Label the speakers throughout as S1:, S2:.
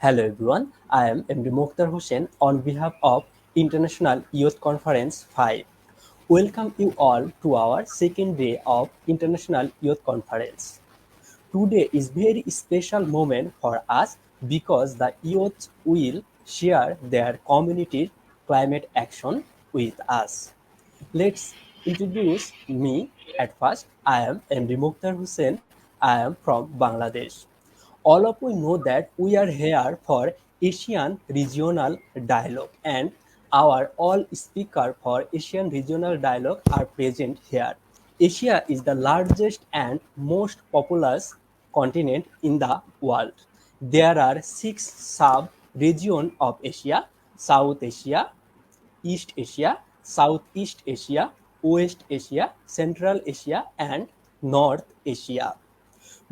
S1: Hello everyone, I am MD Mokhtar Hussain on behalf of International Youth Conference 5. Welcome you all to our second day of International Youth Conference. Today is very special moment for us because the youth will share their community climate action with us. Let's introduce me. At first, I am MD Mokhtar Hussain. I am from Bangladesh. All of we know that we are here for Asian Regional Dialogue and our all speaker for Asian Regional Dialogue are present here. Asia is the largest and most populous continent in the world. There are six sub-regions of Asia: South Asia, East Asia, Southeast Asia, West Asia, Central Asia, and North Asia.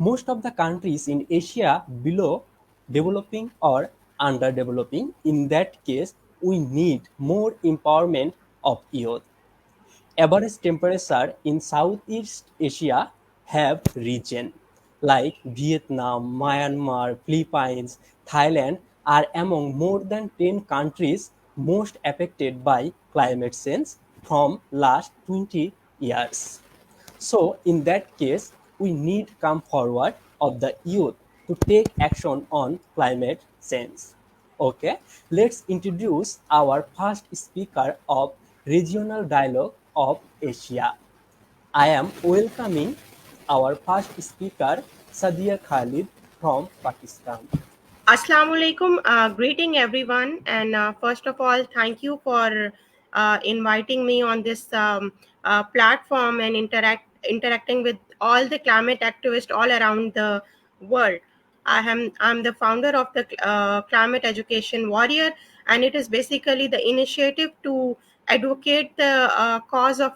S1: Most of the countries in Asia below developing or underdeveloping. In that case, we need more empowerment of youth. Average temperature in Southeast Asia have region like Vietnam, Myanmar, Philippines, Thailand are among more than 10 countries most affected by climate change from last 20 years. So in that case, we need come forward of the youth to take action on climate change. Okay, let's introduce our first speaker of Regional Dialogue of Asia. I am welcoming our first speaker, Sadia Khalid from Pakistan.
S2: Assalamu alaikum. Greeting everyone, and first of all, thank you for inviting me on this platform and interacting with all the climate activists all around the world. I'm the founder of the Climate Education Warrior, and it is basically the initiative to advocate the cause of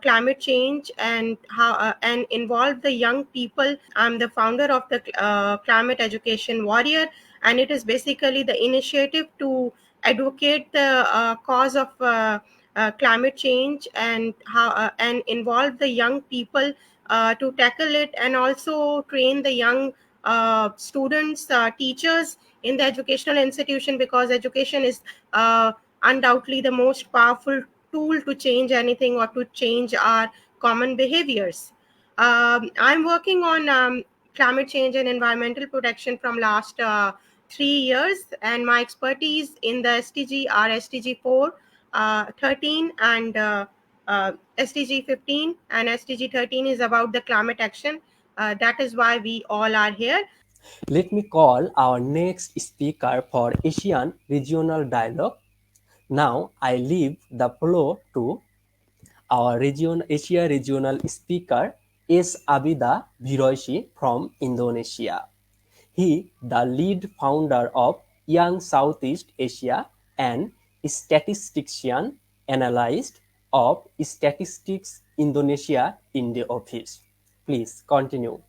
S2: climate change and how and involve the young people. I'm the founder of the Climate Education Warrior, and it is basically the initiative to advocate the cause of climate change and how and involve the young people to tackle it, and also train the young students, teachers in the educational institution, because education is undoubtedly the most powerful tool to change anything or to change our common behaviors. I'm working on climate change and environmental protection from last 3 years, and my expertise in the SDG are SDG 4, 13, and SDG 15, and SDG 13 is about the climate action. That is why we all are here.
S1: Let me call our next speaker for Asian Regional Dialogue. Now I leave the floor to our Asia regional speaker is Abida Biroishi from Indonesia. He the lead founder of Young Southeast Asia and statistician analyst of Statistics Indonesia in the office. Please continue.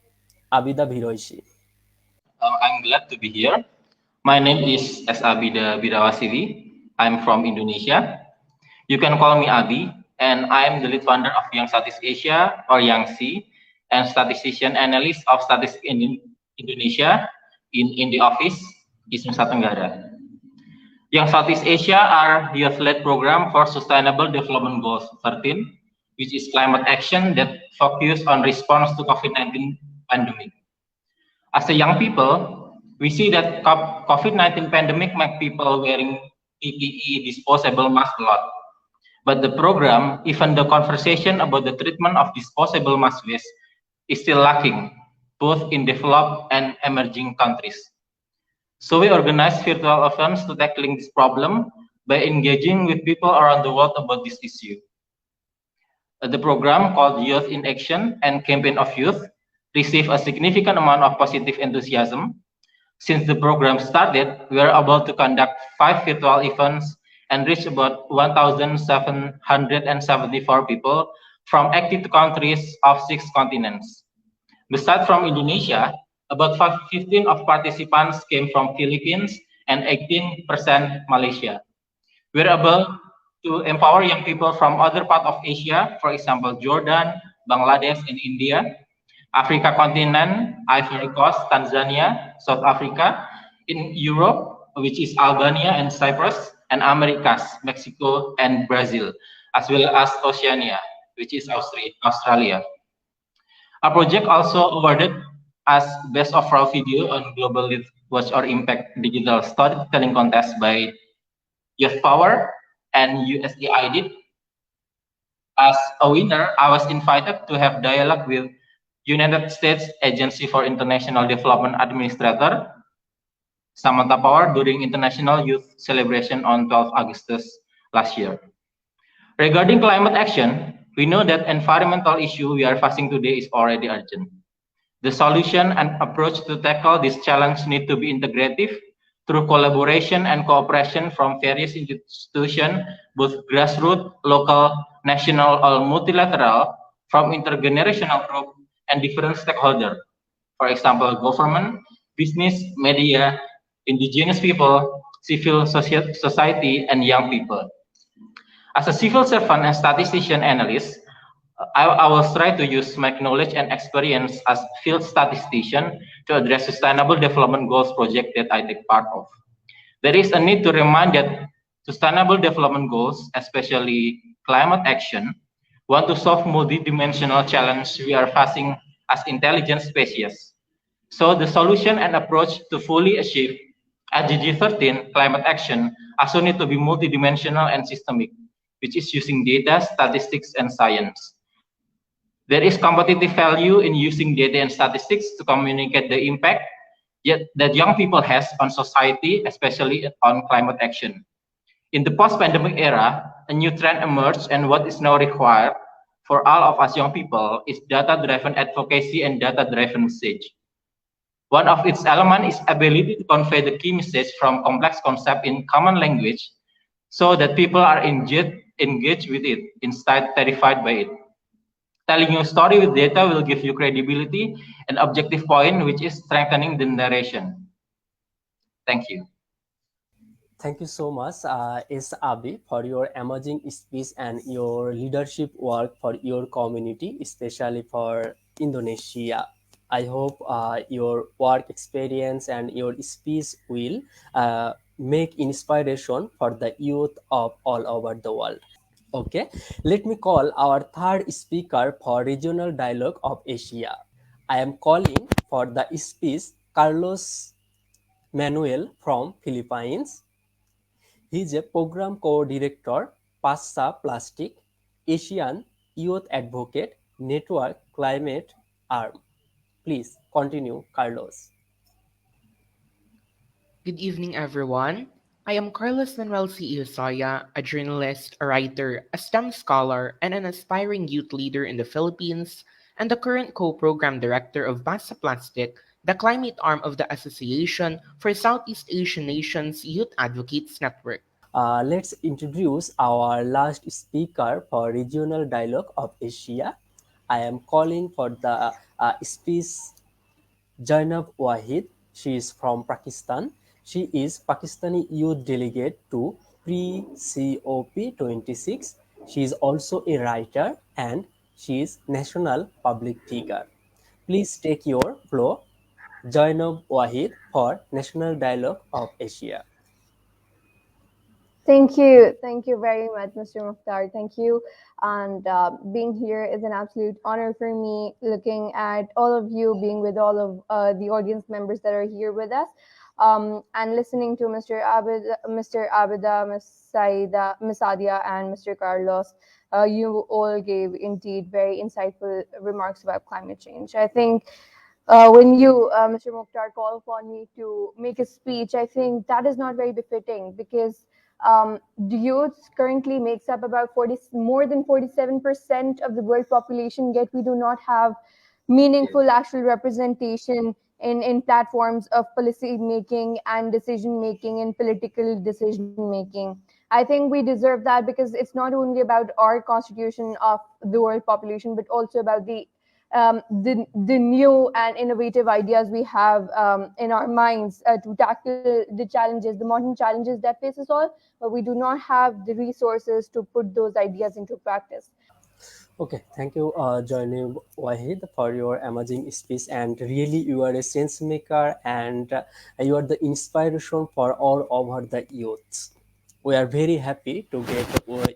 S1: Abida Biroishi.
S3: I'm glad to be here. My name is S. Abida Bidawasiri. I'm from Indonesia. You can call me Abi, and I'm the lead founder of Young Southeast Asia, or YANGSI, and statistician analyst of Statistics in Indonesia in the office, East Nusa Tenggara. Young Southeast Asia are youth-led program for Sustainable Development Goals 13, which is climate action that focus on response to COVID-19 pandemic. As a young people, we see that COVID-19 pandemic make people wearing PPE, disposable mask a lot. But the program, even the conversation about the treatment of disposable mask waste is still lacking, both in developed and emerging countries. So we organize virtual events to tackling this problem by engaging with people around the world about this issue. The program called Youth in Action and Campaign of Youth received a significant amount of positive enthusiasm. Since the program started, we are able to conduct 5 virtual events and reach about 1,774 people from active countries of 6 continents. Besides from Indonesia, about 15 of participants came from Philippines and 18% Malaysia. We're able to empower young people from other parts of Asia, for example, Jordan, Bangladesh, and India, Africa continent, Ivory Coast, Tanzania, South Africa, in Europe, which is Albania and Cyprus, and Americas, Mexico and Brazil, as well as Oceania, which is Australia. Our project also awarded as Best Overall Video on Global Lead Watch or Impact Digital Storytelling Contest by Youth Power and USAID. As a winner, I was invited to have dialogue with United States Agency for International Development Administrator Samantha Power during International Youth Celebration on 12 August last year. Regarding climate action, we know that environmental issue we are facing today is already urgent. The solution and approach to tackle this challenge need to be integrative through collaboration and cooperation from various institutions, both grassroots, local, national, or multilateral, from intergenerational group and different stakeholders. For example, government, business, media, indigenous people, civil society, and young people. As a civil servant and statistician analyst, I will try to use my knowledge and experience as field statistician to address sustainable development goals project that I take part of. There is a need to remind that sustainable development goals, especially climate action, want to solve multidimensional challenge we are facing as intelligent species. So the solution and approach to fully achieve SDG 13 climate action also need to be multidimensional and systemic, which is using data, statistics, and science. There is competitive value in using data and statistics to communicate the impact that young people has on society, especially on climate action. In the post-pandemic era, a new trend emerged, and what is now required for all of us young people is data-driven advocacy and data-driven message. One of its elements is ability to convey the key message from complex concept in common language so that people are engaged with it instead terrified by it. Telling you a story with data will give you credibility and objective point, which is strengthening the narration. Thank you.
S1: Thank you so much, S. Abi, for your amazing speech and your leadership work for your community, especially for Indonesia. I hope your work experience and your speech will make inspiration for the youth of all over the world. Okay, let me call our third speaker for regional dialogue of Asia. I am calling for the speech Carlos Manuel from Philippines. He is a program co-director, PASA Plastic, Asian Youth Advocate Network Climate Arm. Please continue, Carlos.
S4: Good evening, everyone. I am Carlos Manuel C. Iosaya, a journalist, a writer, a STEM scholar, and an aspiring youth leader in the Philippines, and the current co-program director of Basa Plastic, the climate arm of the Association for Southeast Asian Nations Youth Advocates Network.
S1: Let's introduce our last speaker for regional dialogue of Asia. I am calling for the speech Zainab Wahid. She is from Pakistan. She is Pakistani youth delegate to pre-COP26. She is also a writer and she is national public figure. Please take your floor, Zainab Wahid, for National Dialogue of Asia.
S5: Thank you. Thank you very much, Mr. Mukhtar. Thank you. And being here is an absolute honor for me, looking at all of you, being with all of the audience members that are here with us, and listening to Mr. Abida, Ms. Saida, Ms. Sadia, and Mr. Carlos. You all gave indeed very insightful remarks about climate change. I think when you, Mr. Mukhtar, call upon me to make a speech, I think that is not very befitting because the youth currently makes up about more than 47% of the world population, yet we do not have meaningful actual representation in platforms of policy making and decision making and political decision making. I think we deserve that because it's not only about our constitution of the world population, but also about the new and innovative ideas we have in our minds to tackle the challenges, the modern challenges that face us all, but we do not have the resources to put those ideas into practice.
S1: Okay, thank you, Johnny Wahid, for your amazing speech. And really, you are a sense maker, and you are the inspiration for all over the youths. We are very happy to get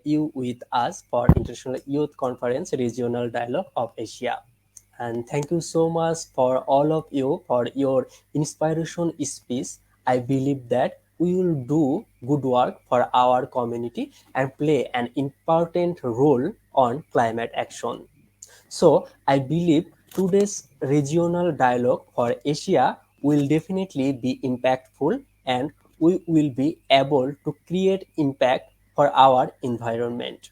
S1: you with us for International Youth Conference Regional Dialogue of Asia. And thank you so much for all of you for your inspiration speech. I believe that we will do good work for our community and play an important role on climate action. So I believe today's regional dialogue for Asia will definitely be impactful, and we will be able to create impact for our environment.